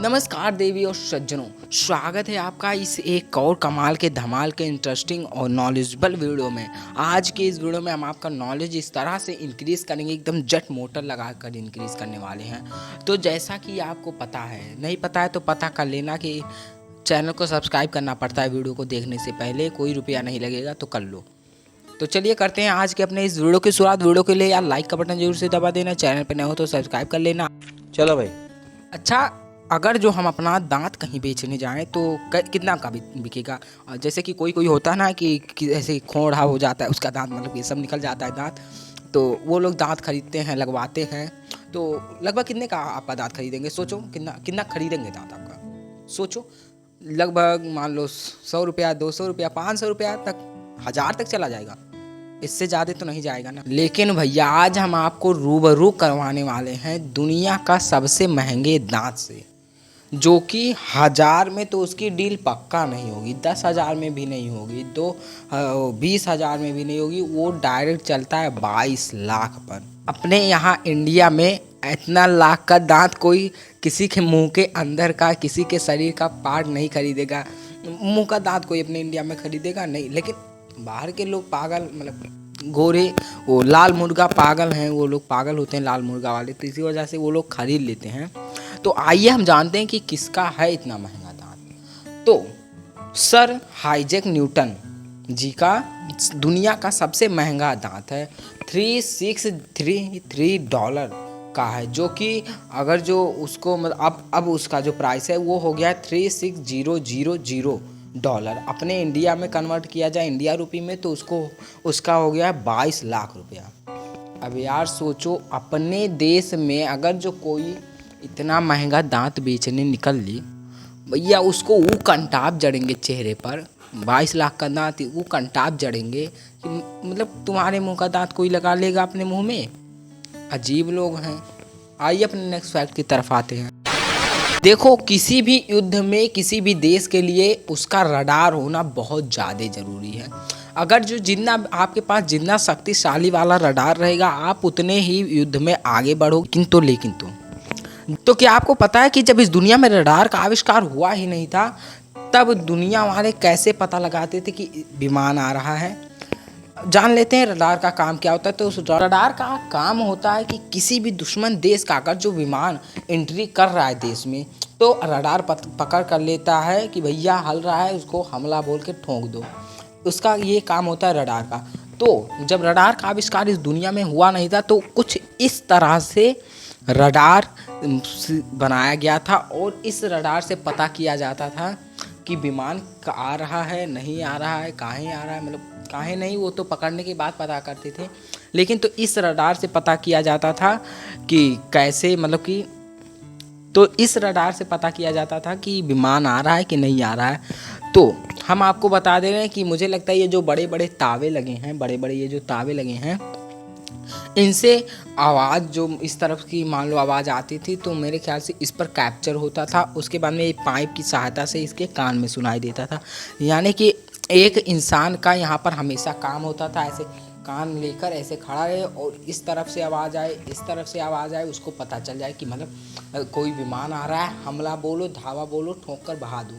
नमस्कार देवी और सज्जनों, स्वागत है आपका इस एक और कमाल के धमाल के इंटरेस्टिंग और नॉलेजेबल वीडियो में। आज के इस वीडियो में हम आपका नॉलेज इस तरह से इंक्रीज़ करेंगे, एकदम जट मोटर लगा कर इंक्रीज़ करने वाले हैं। तो जैसा कि आपको पता है, नहीं पता है तो पता कर लेना कि चैनल को सब्सक्राइब करना पड़ता है वीडियो को देखने से पहले, कोई रुपया नहीं लगेगा तो कर लो। तो चलिए करते हैं आज के अपने इस वीडियो की शुरुआत। वीडियो के लिए यार लाइक का बटन जरूर से दबा देना, चैनल पर नए हो तो सब्सक्राइब कर लेना। चलो भाई। अच्छा, अगर जो हम अपना दांत कहीं बेचने जाएं तो कितना का बिकेगा? जैसे कि कोई कोई होता है ना कि ऐसे खोड़ा हो जाता है उसका दांत, मतलब ये सब निकल जाता है दांत, तो वो लोग दांत खरीदते हैं, लगवाते हैं। तो लगभग कितने का आपका दांत खरीदेंगे? सोचो कितना कितना खरीदेंगे दांत आपका, सोचो। लगभग मान लो 100 रुपया, 200 रुपया, 500 रुपया तक, 1000 तक चला जाएगा। इससे ज़्यादा तो नहीं जाएगा ना। लेकिन भैया आज हम आपको रूबरू करवाने वाले हैं दुनिया का सबसे महंगे दांत से, जो कि 1000 में तो उसकी डील पक्का नहीं होगी, 10,000 में भी नहीं होगी, 20,000 में भी नहीं होगी। वो डायरेक्ट चलता है 22 लाख पर। अपने यहाँ इंडिया में इतना लाख का दांत कोई किसी के मुंह के अंदर का, किसी के शरीर का पार्ट नहीं खरीदेगा। मुंह का दांत कोई अपने इंडिया में खरीदेगा नहीं, लेकिन बाहर के लोग पागल, मतलब गोरे, वो लाल मुर्गा पागल हैं, वो लोग पागल होते हैं लाल मुर्गा वाले, तो इसी वजह से वो लोग खरीद लेते हैं। तो आइए हम जानते हैं कि किसका है इतना महंगा दांत। तो सर आइजैक न्यूटन जी का दुनिया का सबसे महंगा दांत है, $363 का है, जो कि अगर जो उसको अब उसका जो प्राइस है वो हो गया है $36,000। अपने इंडिया में कन्वर्ट किया जाए इंडिया रुपी में तो उसका हो गया है 22 लाख रुपया। अब यार सोचो, अपने देश में अगर जो कोई इतना महंगा दांत बेचने निकल ली, भैया उसको वो कंटाप जड़ेंगे चेहरे पर। 22 लाख का दांत वो कंटाप जड़ेंगे कि मतलब तुम्हारे मुंह का दांत कोई लगा लेगा अपने मुंह में। अजीब लोग हैं। आइए अपने नेक्स्ट फैक्ट की तरफ आते हैं। देखो, किसी भी युद्ध में किसी भी देश के लिए उसका रडार होना बहुत ज़्यादा ज़रूरी है। अगर जो जितना आपके पास जितना शक्तिशाली वाला रडार रहेगा, आप उतने ही युद्ध में आगे बढ़ोगे। लेकिन तो क्या आपको पता है कि जब इस दुनिया में रडार का आविष्कार हुआ ही नहीं था, तब दुनिया वाले कैसे पता लगाते थे कि विमान आ रहा है? जान लेते हैं रडार का काम क्या होता है। तो उस रडार का काम होता है कि किसी भी दुश्मन देश का अगर जो विमान एंट्री कर रहा है देश में, तो रडार पकड़ कर लेता है कि भैया हल रहा है, उसको हमला बोल के ठोक दो। उसका ये काम होता है रडार का। तो जब रडार का आविष्कार इस दुनिया में हुआ नहीं था, तो कुछ इस तरह से रडार बनाया गया था, और इस रडार से पता किया जाता था कि विमान आ रहा है, नहीं आ रहा है, कहाँ आ रहा है, मतलब काहे नहीं, वो तो पकड़ने के बाद पता करते थे। लेकिन तो इस रडार से पता किया जाता था कि कैसे, मतलब कि तो इस रडार से पता किया जाता था कि विमान आ रहा है कि नहीं आ रहा है। तो हम आपको बता दे रहे हैं कि मुझे लगता है ये जो बड़े बड़े तावे लगे हैं, बड़े बड़े ये जो तावे लगे हैं, इनसे आवाज़ जो इस तरफ की मान लो आवाज़ आती थी, तो मेरे ख्याल से इस पर कैप्चर होता था। उसके बाद में एक पाइप की सहायता से इसके कान में सुनाई देता था। यानी कि एक इंसान का यहाँ पर हमेशा काम होता था ऐसे कान लेकर ऐसे खड़ा रहे, और इस तरफ से आवाज़ आए, इस तरफ से आवाज़ आए, उसको पता चल जाए कि मतलब कोई विमान आ रहा है, हमला बोलो, धावा बोलो, ठोक कर बहा दो।